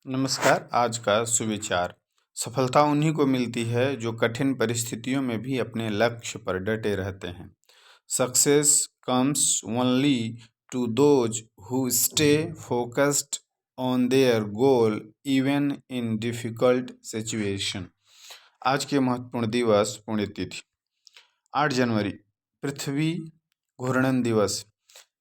नमस्कार। आज का सुविचार। सफलता उन्हीं को मिलती है जो कठिन परिस्थितियों में भी अपने लक्ष्य पर डटे रहते हैं। Success comes only to those who stay focused on their goal even in difficult situation. आज के महत्वपूर्ण दिवस पुण्यतिथि 8 जनवरी पृथ्वी घूर्णन दिवस।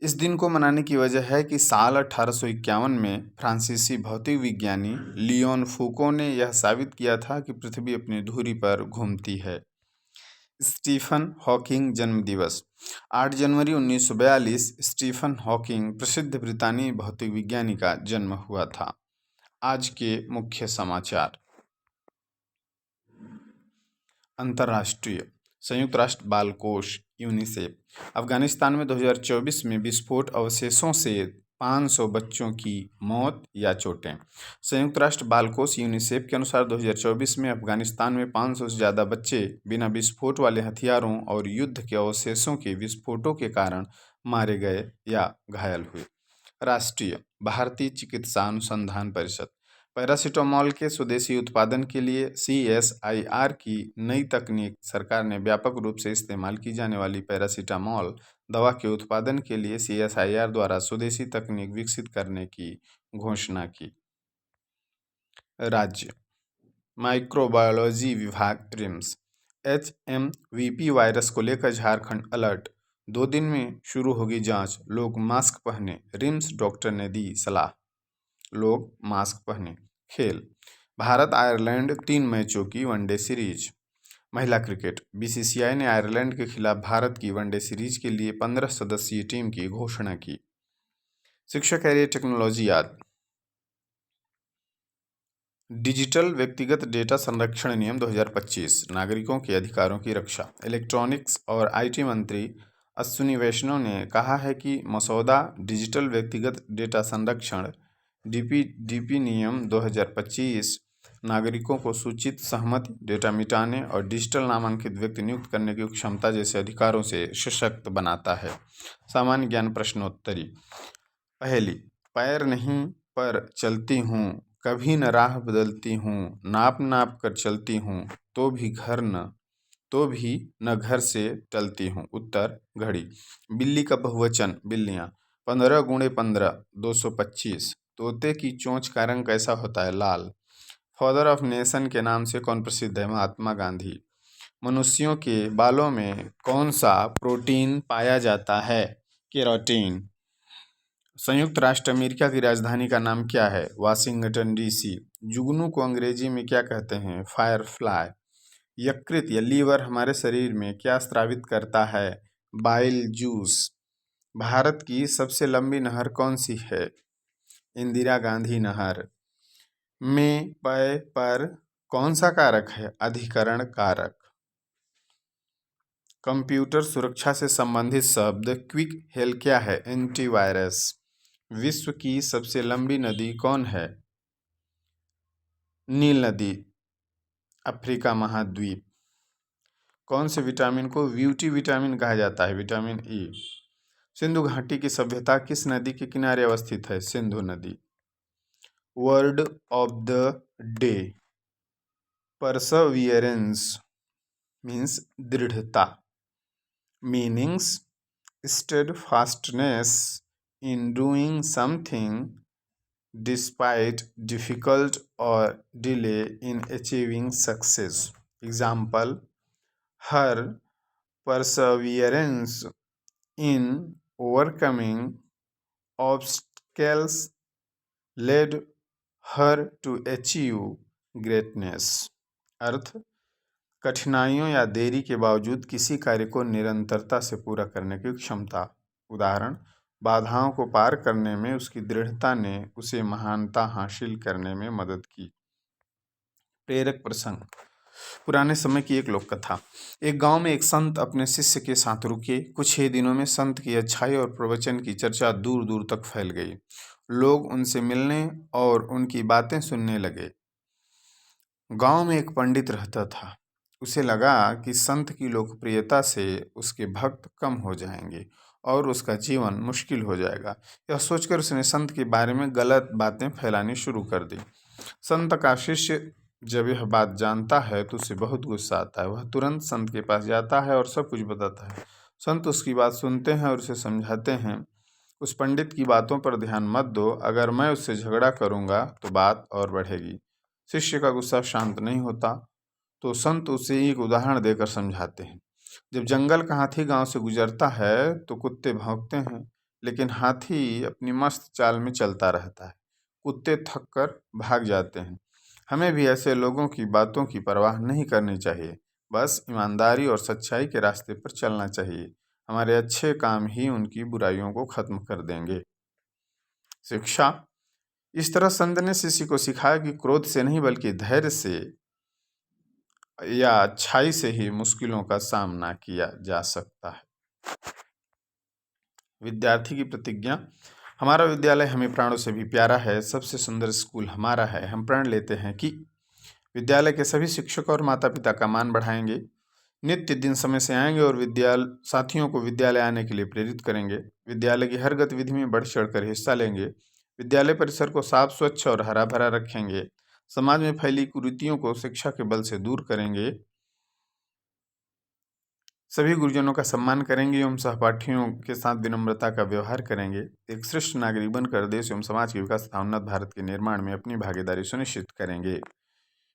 इस दिन को मनाने की वजह है कि साल 1851 में फ्रांसीसी भौतिक विज्ञानी लियोन फूको ने यह साबित किया था कि पृथ्वी अपनी धुरी पर घूमती है। स्टीफन हॉकिंग जन्म दिवस 8 जनवरी 1942 स्टीफन हॉकिंग प्रसिद्ध ब्रितानी भौतिक विज्ञानी का जन्म हुआ था। आज के मुख्य समाचार। अंतर्राष्ट्रीय संयुक्त राष्ट्र बाल कोष यूनिसेफ। अफगानिस्तान में 2024 में विस्फोट अवशेषों से 500 बच्चों की मौत या चोटें। संयुक्त राष्ट्र बाल कोष यूनिसेफ के अनुसार 2024 में अफगानिस्तान में 500 से ज़्यादा बच्चे बिना विस्फोट वाले हथियारों और युद्ध के अवशेषों के विस्फोटों के कारण मारे गए या घायल हुए। राष्ट्रीय भारतीय चिकित्सा अनुसंधान परिषद पैरासीटामोल के स्वदेशी उत्पादन के लिए CSIR की नई तकनीक। सरकार ने व्यापक रूप से इस्तेमाल की जाने वाली पैरासीटामोल दवा के उत्पादन के लिए CSIR द्वारा स्वदेशी तकनीक विकसित करने की घोषणा की। राज्य माइक्रोबायोलॉजी विभाग रिम्स। HMVP वायरस को लेकर झारखंड अलर्ट। 2 दिन में शुरू होगी जांच, लोग मास्क पहने। रिम्स डॉक्टर ने दी सलाह, लोग मास्क पहने। खेल भारत आयरलैंड 3 मैचों की वनडे सीरीज। महिला क्रिकेट BCCI ने आयरलैंड के खिलाफ भारत की वनडे सीरीज के लिए 15 सदस्यीय टीम की घोषणा की। शिक्षा कैरियर टेक्नोलॉजी याद। डिजिटल व्यक्तिगत डेटा संरक्षण नियम 2025 नागरिकों के अधिकारों की रक्षा। इलेक्ट्रॉनिक्स और IT मंत्री अश्विनी वैष्णव ने कहा है कि मसौदा डिजिटल व्यक्तिगत डेटा संरक्षण DP नियम 2025 नागरिकों को सूचित, सहमति, डेटा मिटाने और डिजिटल नामांकित व्यक्ति नियुक्त करने की क्षमता जैसे अधिकारों से सशक्त बनाता है। सामान्य ज्ञान प्रश्नोत्तरी। पहली, पैर नहीं पर चलती हूँ, कभी न राह बदलती हूँ, नाप नाप कर चलती हूँ, तो भी न घर से टलती हूँ। उत्तर घड़ी। बिल्ली का बहुवचन बिल्लियाँ। 15 गुणे 15 225। तोते की चोंच का रंग कैसा होता है? लाल। फादर ऑफ नेशन के नाम से कौन प्रसिद्ध है? महात्मा गांधी। मनुष्यों के बालों में कौन सा प्रोटीन पाया जाता है? केराटिन। संयुक्त राष्ट्र अमेरिका की राजधानी का नाम क्या है? Washington DC। जुगनू को अंग्रेजी में क्या कहते हैं? फायरफ्लाई। यकृत या लीवर हमारे शरीर में क्या स्रावित करता है? Bile juice. भारत की सबसे लंबी नहर कौन सी है? इंदिरा गांधी नहर। में पय पर कौन सा कारक है? अधिकरण कारक। कंप्यूटर सुरक्षा से संबंधित शब्द क्विक हेल क्या है? एंटीवायरस। विश्व की सबसे लंबी नदी कौन है? नील नदी। अफ्रीका महाद्वीप। कौन से विटामिन को ब्यूटी विटामिन कहा जाता है? Vitamin E। सिंधु घाटी की सभ्यता किस नदी के किनारे अवस्थित है? सिंधु नदी। Word of the day. Perseverance means दृढ़ता। Meanings steadfastness in doing something despite difficult or delay in achieving success. Example, her perseverance in overcoming obstacles led her to achieve greatness. अर्थ, कठिनाइयों या देरी के बावजूद किसी कार्य को निरंतरता से पूरा करने की क्षमता। उदाहरण, बाधाओं को पार करने में उसकी दृढ़ता ने उसे महानता हासिल करने में मदद की। प्रेरक प्रसंग। पुराने समय की एक लोक कथा। एक गांव में एक संत अपने शिष्य के साथ रुके। कुछ ही दिनों में संत की अच्छाई और प्रवचन की चर्चा दूर दूर तक फैल गई। लोग उनसे मिलने और उनकी बातें सुनने लगे। गांव में एक पंडित रहता था। उसे लगा कि संत की लोकप्रियता से उसके भक्त कम हो जाएंगे और उसका जीवन मुश्किल हो जाएगा। यह सोचकर उसने संत के बारे में गलत बातें फैलानी शुरू कर दी। संत का शिष्य जब यह बात जानता है तो उसे बहुत गुस्सा आता है। वह तुरंत संत के पास जाता है और सब कुछ बताता है। संत उसकी बात सुनते हैं और उसे समझाते हैं, उस पंडित की बातों पर ध्यान मत दो, अगर मैं उससे झगड़ा करूंगा तो बात और बढ़ेगी। शिष्य का गुस्सा शांत नहीं होता तो संत उसे एक उदाहरण देकर समझाते हैं। जब जंगल का हाथी गांव से गुजरता है तो कुत्ते भौंकते हैं, लेकिन हाथी अपनी मस्त चाल में चलता रहता है। कुत्ते थक कर भाग जाते हैं। हमें भी ऐसे लोगों की बातों की परवाह नहीं करनी चाहिए, बस ईमानदारी और सच्चाई के रास्ते पर चलना चाहिए। हमारे अच्छे काम ही उनकी बुराइयों को खत्म कर देंगे। शिक्षा। इस तरह संत ने शिष्य को सिखाया कि क्रोध से नहीं बल्कि धैर्य से या अच्छाई से ही मुश्किलों का सामना किया जा सकता है। विद्यार्थी की प्रतिज्ञा। हमारा विद्यालय हमें प्राणों से भी प्यारा है, सबसे सुंदर स्कूल हमारा है। हम प्रण लेते हैं कि विद्यालय के सभी शिक्षकों और माता पिता का मान बढ़ाएंगे, नित्य दिन समय से आएंगे और विद्यालय साथियों को विद्यालय आने के लिए प्रेरित करेंगे। विद्यालय की हर गतिविधि में बढ़ चढ़कर हिस्सा लेंगे। विद्यालय परिसर को साफ स्वच्छ और हरा भरा रखेंगे। समाज में फैली कुरीतियों को शिक्षा के बल से दूर करेंगे। सभी गुरुजनों का सम्मान करेंगे एवं सहपाठियों के साथ विनम्रता का व्यवहार करेंगे। एक श्रेष्ठ नागरिक बनकर देश एवं समाज के विकास तथा उन्नत भारत के निर्माण में अपनी भागीदारी सुनिश्चित करेंगे।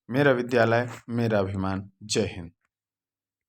मेरा विद्यालय, मेरा अभिमान। जय हिंद।